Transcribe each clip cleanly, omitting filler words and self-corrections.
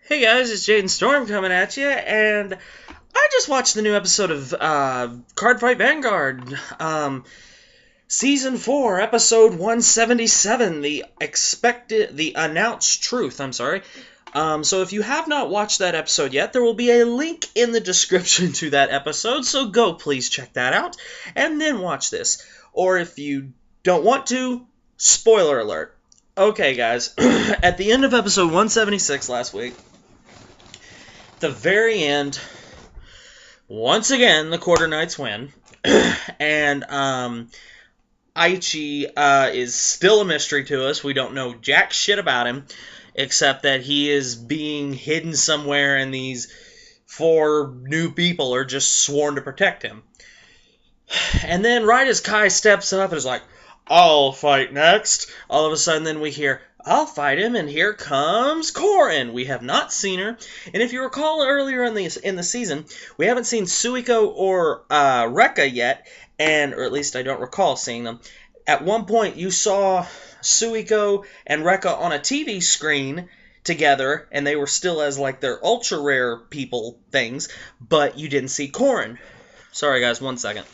Hey guys, it's Jaden Storm coming at you, and I just watched the new episode of Card Fight Vanguard, Season 4, Episode 177, the announced truth, I'm sorry. So if you have not watched that episode yet, there will be a link in the description to that episode, so go please check that out, and then watch this. Or if you don't want to, spoiler alert. Okay guys, at the end of episode 176 last week, the very end, once again, the Quarter Knights win, and Aichi is still a mystery to us. We don't know jack shit about him, except that he is being hidden somewhere, and these 4 new people are just sworn to protect him. And then right as Kai steps up and is like, I'll fight next, all of a sudden then we hear, I'll fight him, and here comes Korin. We have not seen her, and if you recall earlier in the season, we haven't seen Suiko or Rekka yet, or at least I don't recall seeing them. At one point, you saw Suiko and Rekka on a TV screen together, and they were still as like their ultra rare people things, but you didn't see Korin. Sorry guys, 1 second.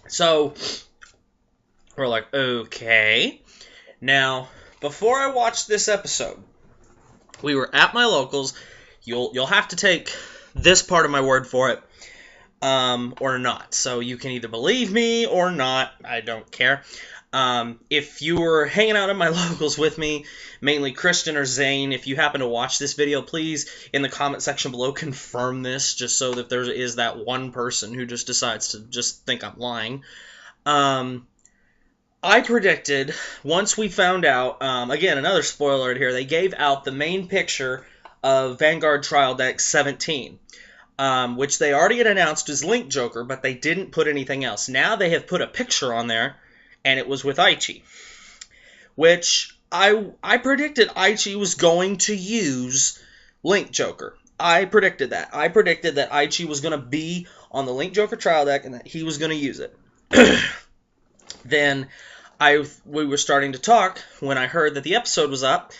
So we're like, okay. Now, before I watched this episode, we were at my locals. You'll have to take this part of my word for it, or not. So you can either believe me or not. I don't care. If you were hanging out at my locals with me, mainly Kristen or Zane, if you happen to watch this video, please, in the comment section below, confirm this, just so that there is that one person who just decides to just think I'm lying. I predicted, once we found out, again, another spoiler here, they gave out the main picture of Vanguard Trial Deck 17, which they already had announced as Link Joker, but they didn't put anything else. Now they have put a picture on there, and it was with Aichi, which I predicted Aichi was going to use Link Joker. I predicted that. I predicted that Aichi was going to be on the Link Joker trial deck and that he was going to use it. Then we were starting to talk when I heard that the episode was up,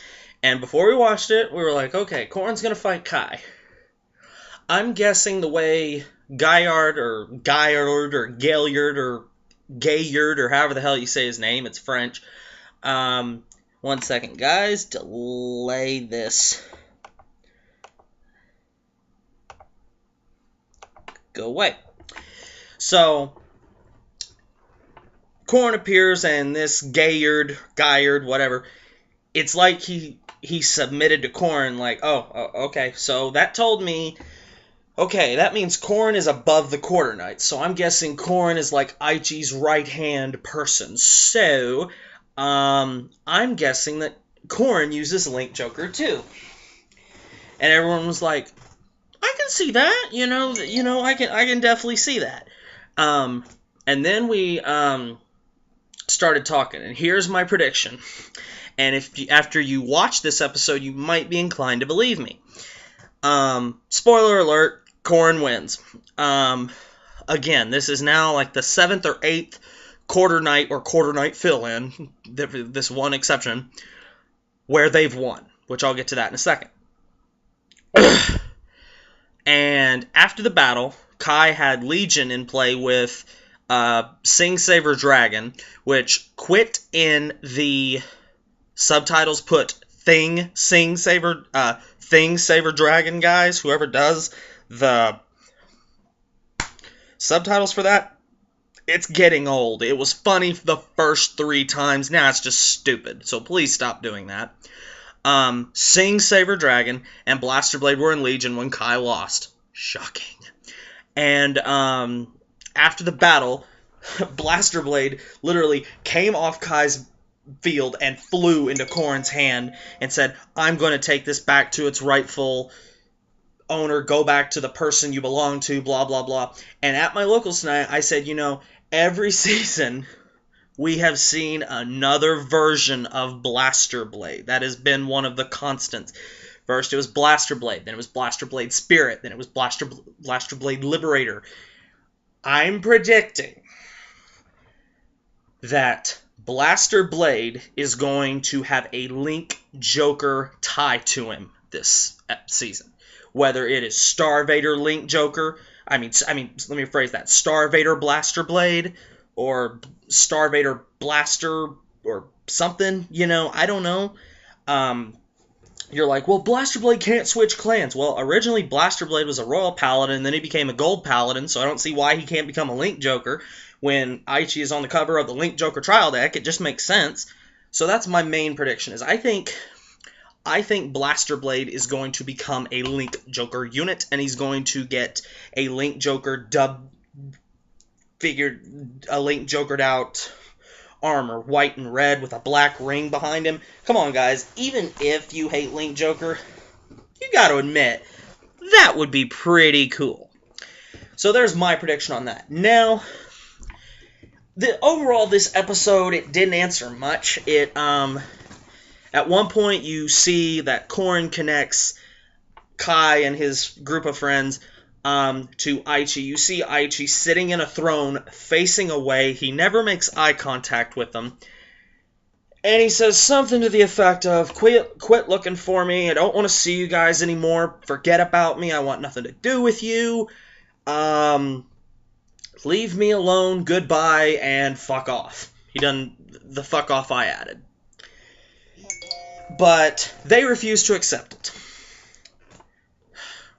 and before we watched it, we were like, okay, Korin's going to fight Kai. I'm guessing the way Gaillard or Gaillard or however the hell you say his name, it's French. 1 second, guys, delay this. Go away. So Korin appears, and this Gaillard, whatever, it's like he submitted to Korin, like, oh, okay, so that told me, okay, that means Korin is above the Quarter Knights, so I'm guessing Korin is like Aichi's right-hand person, so, I'm guessing that Korin uses Link Joker too. And everyone was like, I can see that, I can definitely see that. And then we, started talking, and here's my prediction. And after you watch this episode, you might be inclined to believe me. Spoiler alert, Korin wins. Again, this is now like the 7th or 8th Quarter Knight fill-in, this one exception, where they've won, which I'll get to that in a second. And after the battle, Kai had Legion in play with Sing Saver Dragon, which quit in the subtitles put Thing Saver Dragon, guys. Whoever does the subtitles for that, it's getting old. It was funny the first 3 times, now it's just stupid, so please stop doing that. Sing Saver Dragon and Blaster Blade were in Legion when Kai lost. Shocking. And after the battle, Blaster Blade literally came off Kai's field and flew into Korin's hand and said, I'm going to take this back to its rightful owner, go back to the person you belong to, blah, blah, blah. And at my locals tonight, I said, every season we have seen another version of Blaster Blade. That has been one of the constants. First it was Blaster Blade, then it was Blaster Blade Spirit, then it was Blaster Blade Liberator. I'm predicting that Blaster Blade is going to have a Link Joker tie to him this season. Whether it is Star Vader Link Joker, I mean, let me rephrase that: Star Vader Blaster Blade, or Star Vader Blaster, or something. I don't know. You're like, well, Blaster Blade can't switch clans. Well, originally Blaster Blade was a Royal Paladin, and then he became a Gold Paladin, so I don't see why he can't become a Link Joker. When Aichi is on the cover of the Link Joker trial deck, it just makes sense. So that's my main prediction, is I think Blaster Blade is going to become a Link Joker unit, and he's going to get a Link Joker a Link Jokered out armor, white and red with a black ring behind him. Come on, guys, even if you hate Link Joker, you gotta admit, that would be pretty cool. So there's my prediction on that. Now, overall, this episode, it didn't answer much. At one point, you see that Corrin connects Kai and his group of friends to Aichi. You see Aichi sitting in a throne, facing away. He never makes eye contact with them. And he says something to the effect of, quit looking for me. I don't want to see you guys anymore. Forget about me. I want nothing to do with you. Leave me alone. Goodbye, and fuck off. He done the fuck off I added. But they refuse to accept it.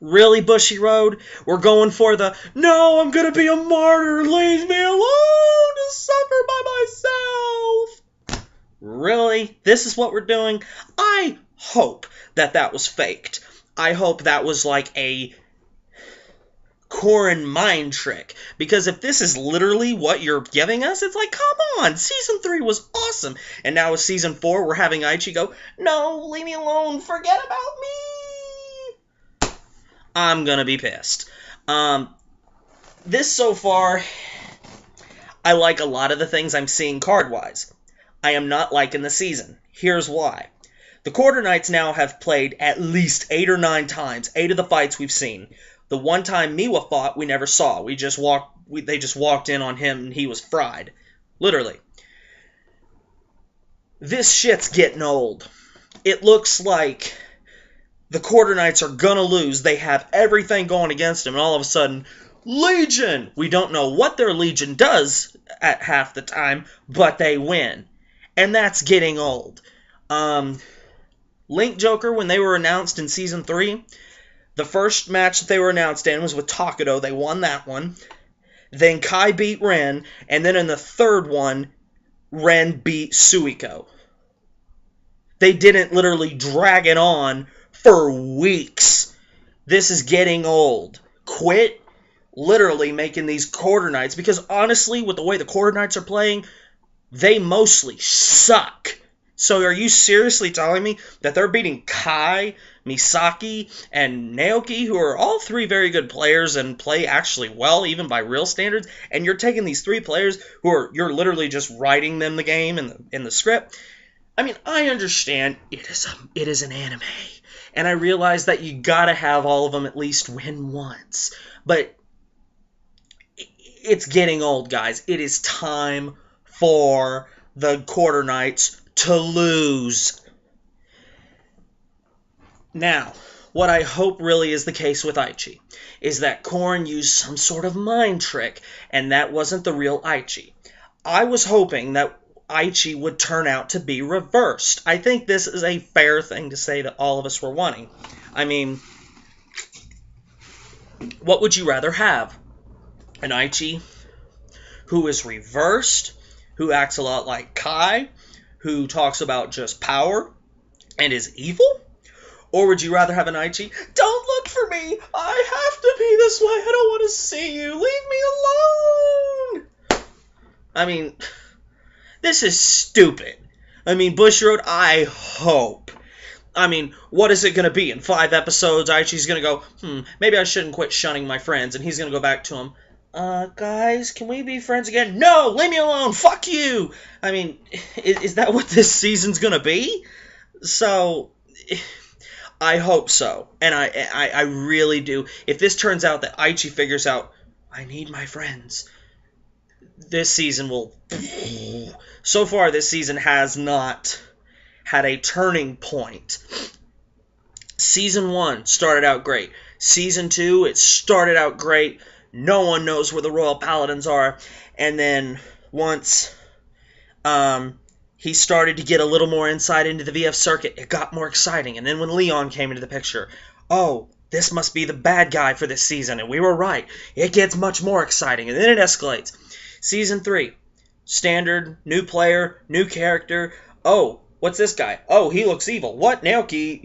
Really, Bushiroad? We're going for the, no, I'm gonna be a martyr, leave me alone to suffer by myself. Really? This is what we're doing? I hope that was faked. I hope that was like a Corrin mind trick. Because if this is literally what you're giving us, it's like, come on, Season 3 was awesome. And now with Season 4, we're having Aichi go, no, leave me alone, forget about me. I'm gonna be pissed. This so far, I like a lot of the things I'm seeing card-wise. I am not liking the season. Here's why. The Quarter Knights now have played at least 8 or 9 times. 8 of the fights we've seen. The one time Miwa fought, we never saw. They just walked in on him and he was fried. Literally. This shit's getting old. It looks like the Quarter Knights are gonna lose. They have everything going against them, and all of a sudden, Legion! We don't know what their Legion does at half the time, but they win. And that's getting old. Link Joker, when they were announced in Season 3, the first match that they were announced in was with Takedo. They won that one. Then Kai beat Ren, and then in the third one, Ren beat Suiko. They didn't literally drag it on for weeks. This is getting old. Quit literally making these Quarter Knights, because honestly, with the way the Quarter Knights are playing, they mostly suck. So are you seriously telling me that they're beating Kai, Misaki, and Naoki, who are all 3 very good players and play actually well, even by real standards, and you're taking these 3 players you're literally just writing them the game in the script? I mean, I understand it is an anime, and I realize that you gotta have all of them at least win once, but it's getting old, guys. It is time for the Quarter Knights to lose. Now, what I hope really is the case with Aichi is that Corrin used some sort of mind trick, and that wasn't the real Aichi. I was hoping that Aichi would turn out to be reversed. I think this is a fair thing to say that all of us were wanting. I mean, what would you rather have? An Aichi who is reversed, who acts a lot like Kai, who talks about just power and is evil? Or would you rather have an Aichi, don't look for me, I have to be this way, I don't want to see you, leave me alone? I mean, this is stupid. I mean, Bushiroad, I hope. I mean, what is it going to be? In 5 episodes, Aichi's going to go, maybe I shouldn't quit shunning my friends, and he's going to go back to him, guys, can we be friends again? No, leave me alone, fuck you! I mean, is that what this season's gonna be? So, I hope so, and I really do. If this turns out that Aichi figures out, I need my friends, this season will... So far, this season has not had a turning point. Season 1 started out great. Season 2, it started out great. No one knows where the Royal Paladins are. And then once he started to get a little more insight into the VF circuit, it got more exciting. And then when Leon came into the picture, oh, this must be the bad guy for this season. And we were right. It gets much more exciting. And then it escalates. Season 3, standard, new player, new character. Oh, what's this guy? Oh, he looks evil. What? Naoki,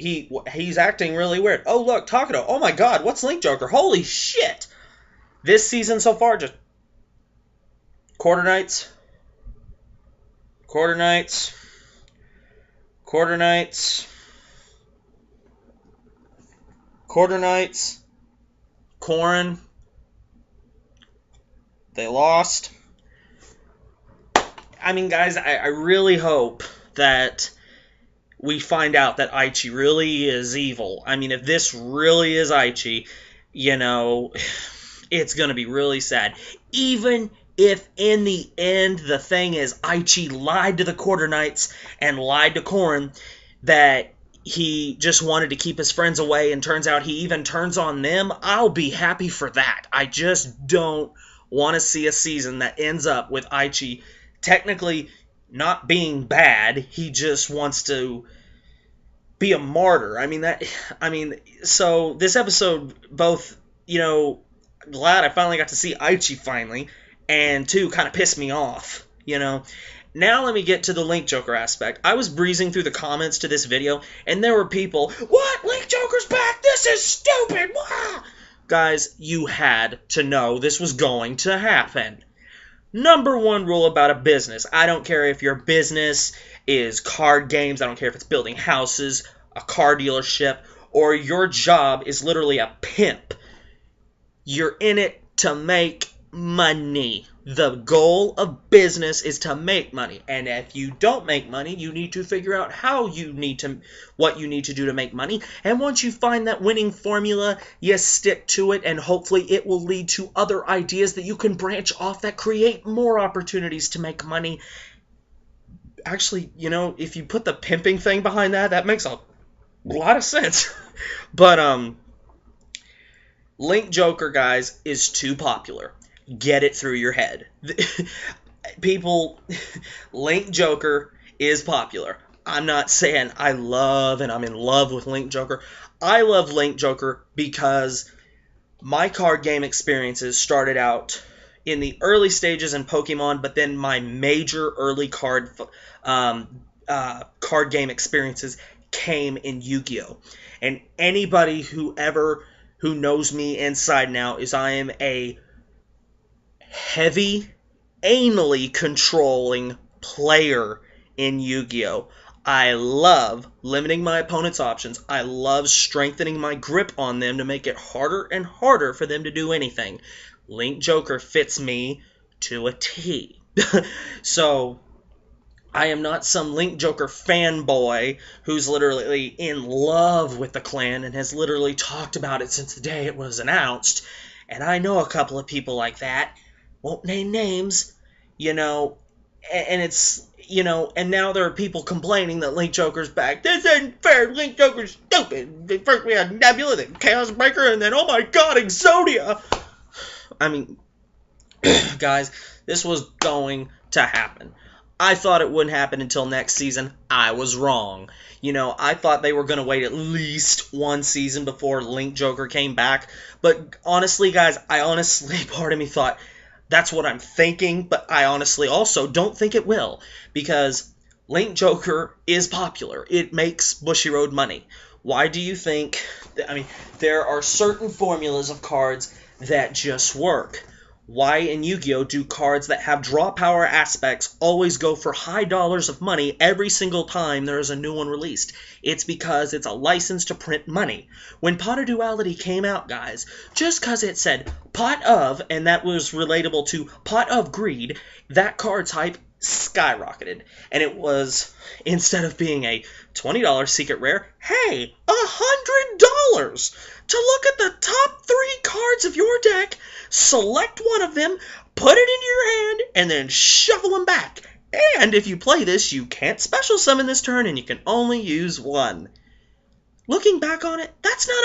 he's acting really weird. Oh, look, Takedo. Oh my god, what's Link Joker? Holy shit! This season so far, just quarter nights, quarter nights, quarter nights, quarter nights, Corrin. They lost. I mean, guys, I really hope that we find out that Aichi really is evil. I mean, if this really is Aichi, you know, it's going to be really sad. Even if in the end the thing is Aichi lied to the Quarter Knights and lied to Corrin, that he just wanted to keep his friends away and turns out he even turns on them, I'll be happy for that. I just don't want to see a season that ends up with Aichi technically not being bad. He just wants to be a martyr. So this episode, both, glad I finally got to see Aichi finally, and two, kind of pissed me off, Now let me get to the Link Joker aspect. I was breezing through the comments to this video, and there were people, what? Link Joker's back? This is stupid! Wah! Guys, you had to know this was going to happen. Number one rule about a business. I don't care if your business is card games. I don't care if it's building houses, a car dealership, or your job is literally a pimp. You're in it to make money. The goal of business is to make money. And if you don't make money, you need to figure out what you need to do to make money. And once you find that winning formula, you stick to it, and hopefully it will lead to other ideas that you can branch off that create more opportunities to make money. Actually, if you put the pimping thing behind that, that makes a lot of sense. But, Link Joker, guys, is too popular. Get it through your head. People, Link Joker is popular. I'm not saying I love and I'm in love with Link Joker. I love Link Joker because my card game experiences started out in the early stages in Pokemon, but then my major early card game experiences came in Yu-Gi-Oh! And anybody who knows me inside now is I am a heavy, anally controlling player in Yu-Gi-Oh! I love limiting my opponent's options. I love strengthening my grip on them to make it harder and harder for them to do anything. Link Joker fits me to a T. So, I am not some Link Joker fanboy who's literally in love with the clan and has literally talked about it since the day it was announced. And I know a couple of people like that. Won't name names, and it's, and now there are people complaining that Link Joker's back. This isn't fair, Link Joker's stupid. First we had Nebula, then Chaos Breaker, and then, oh my god, Exodia! I mean, guys, this was going to happen. I thought it wouldn't happen until next season. I was wrong. I thought they were going to wait at least one season before Link Joker came back. But honestly, guys, part of me thought, that's what I'm thinking, but I honestly also don't think it will, because Link Joker is popular. It makes Bushiroad money. Why do you think... there are certain formulas of cards that just work. Why in Yu-Gi-Oh! Do cards that have draw power aspects always go for high dollars of money every single time there is a new one released? It's because it's a license to print money. When Pot of Duality came out, guys, just because it said Pot of, and that was relatable to Pot of Greed, that card's hype skyrocketed. And it was, instead of being a $20 secret rare, hey, $100 to look at the top 3 cards of your deck, select one of them, put it into your hand, and then shuffle them back. And if you play this, you can't special summon this turn, and you can only use one. Looking back on it, that's not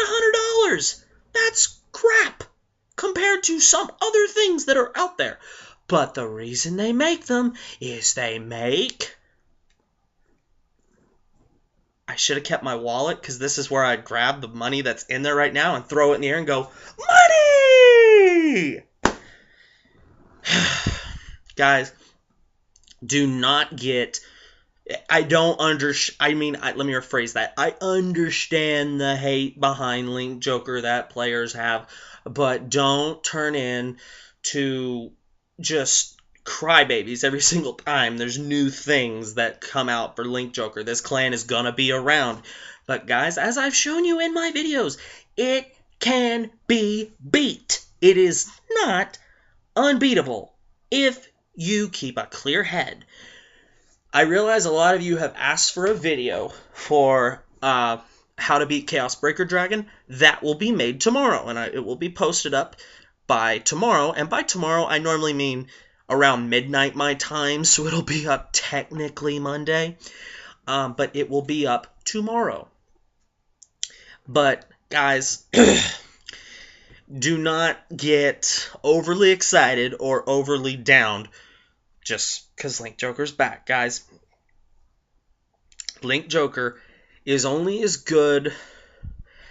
$100. That's crap compared to some other things that are out there. But the reason they make them is they make... I should have kept my wallet, because this is where I'd grab the money that's in there right now and throw it in the air and go, money! Guys, do not get... let me rephrase that. I understand the hate behind Link Joker that players have, but don't turn in to just crybabies every single time there's new things that come out for Link Joker. This clan is gonna be around. But guys, as I've shown you in my videos, it can be beat. It is not unbeatable if you keep a clear head. I realize a lot of you have asked for a video for how to beat Chaos Breaker Dragon. That will be made tomorrow, and it will be posted up by tomorrow. And by tomorrow, I normally mean around midnight my time, so it'll be up technically Monday, but it will be up tomorrow. But guys, do not get overly excited or overly downed just because Link Joker's back. Guys, Link Joker is only as good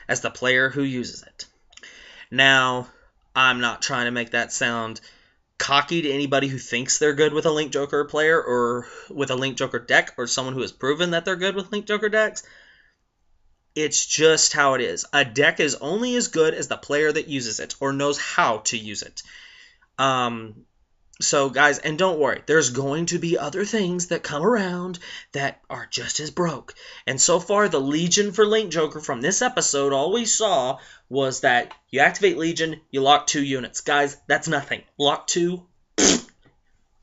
as the player who uses it. Now, I'm not trying to make that sound cocky to anybody who thinks they're good with a Link Joker player or with a Link Joker deck, or someone who has proven that they're good with Link Joker decks. It's just how it is. A deck is only as good as the player that uses it or knows how to use it. So guys, and don't worry, there's going to be other things that come around that are just as broke. And so far, the Legion for Link Joker from this episode, all we saw was that you activate Legion, you lock 2 units. Guys, that's nothing. Lock 2,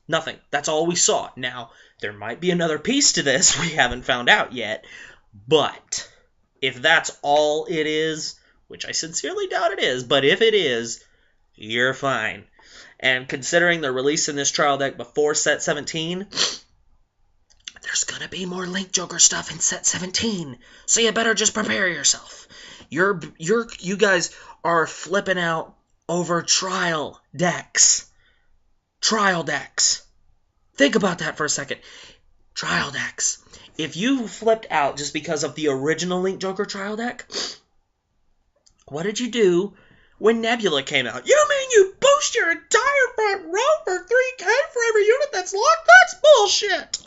nothing. That's all we saw. Now, there might be another piece to this we haven't found out yet, but if that's all it is, which I sincerely doubt it is, but if it is, you're fine. And considering they're releasing this trial deck before set 17, there's gonna be more Link Joker stuff in set 17. So you better just prepare yourself. You guys are flipping out over trial decks. Trial decks. Think about that for a second. Trial decks. If you flipped out just because of the original Link Joker trial deck, what did you do when Nebula came out? You mean you boost your entire front row for 3K for every unit that's locked? That's bullshit!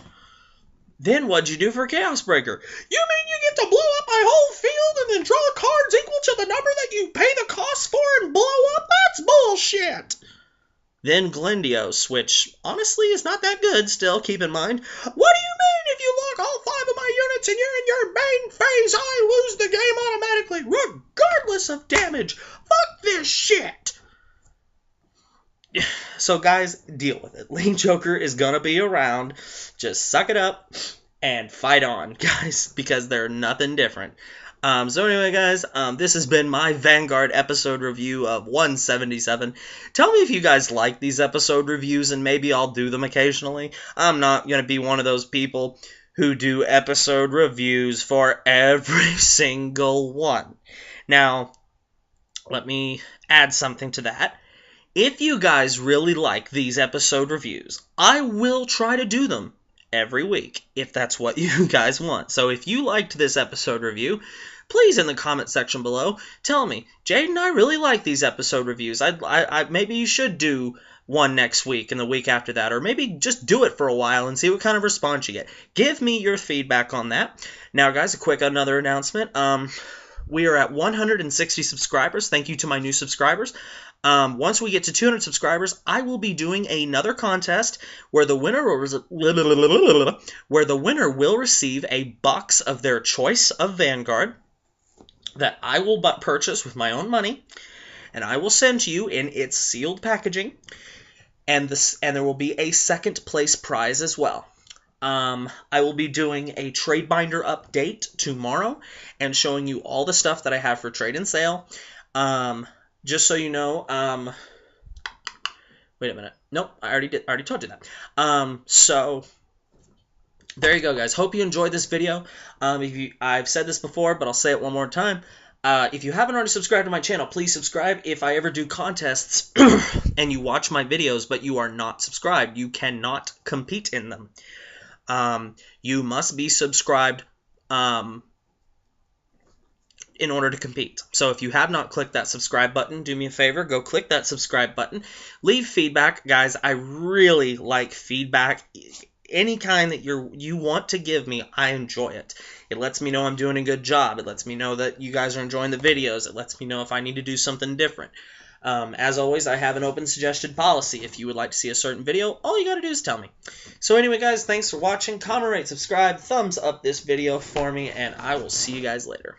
Then what'd you do for Chaos Breaker? You mean you get to blow up my whole field and then draw cards equal to the number that you pay the cost for and blow up? That's bullshit! Then Glendios, which honestly is not that good still, keep in mind. What do you mean if you lock all 5 of my units and you're in your main phase, I lose the game automatically, regardless of damage? Fuck this shit! So guys, deal with it. Link Joker is gonna be around. Just suck it up and fight on, guys, because they're nothing different. So anyway, guys, this has been my Vanguard episode review of 177. Tell me if you guys like these episode reviews, and maybe I'll do them occasionally. I'm not going to be one of those people who do episode reviews for every single one. Now, let me add something to that. If you guys really like these episode reviews, I will try to do them every week, if that's what you guys want. So if you liked this episode review, please in the comment section below, tell me, Jaden, I really like these episode reviews. Maybe you should do one next week and the week after that, or maybe just do it for a while and see what kind of response you get. Give me your feedback on that. Now, guys, another announcement. We are at 160 subscribers. Thank you to my new subscribers. Once we get to 200 subscribers, I will be doing another contest where the winner will receive a box of their choice of Vanguard that I will purchase with my own money, and I will send to you in its sealed packaging, and there will be a second place prize as well. I will be doing a trade binder update tomorrow and showing you all the stuff that I have for trade and sale. Just so you know, wait a minute. Nope, I already told you that. So there you go, guys. Hope you enjoyed this video. I've said this before, but I'll say it one more time. If you haven't already subscribed to my channel, please subscribe. If I ever do contests and you watch my videos but you are not subscribed, you cannot compete in them. You must be subscribed in order to compete. So if you have not clicked that subscribe button, do me a favor, go click that subscribe button. Leave feedback, guys. I really like feedback. Any kind that you want to give me, I enjoy it. It lets me know I'm doing a good job. It lets me know that you guys are enjoying the videos. It lets me know if I need to do something different. As always, I have an open suggested policy. If you would like to see a certain video, all you got to do is tell me. So anyway, guys, thanks for watching. Comment, rate, subscribe, thumbs up this video for me, and I will see you guys later.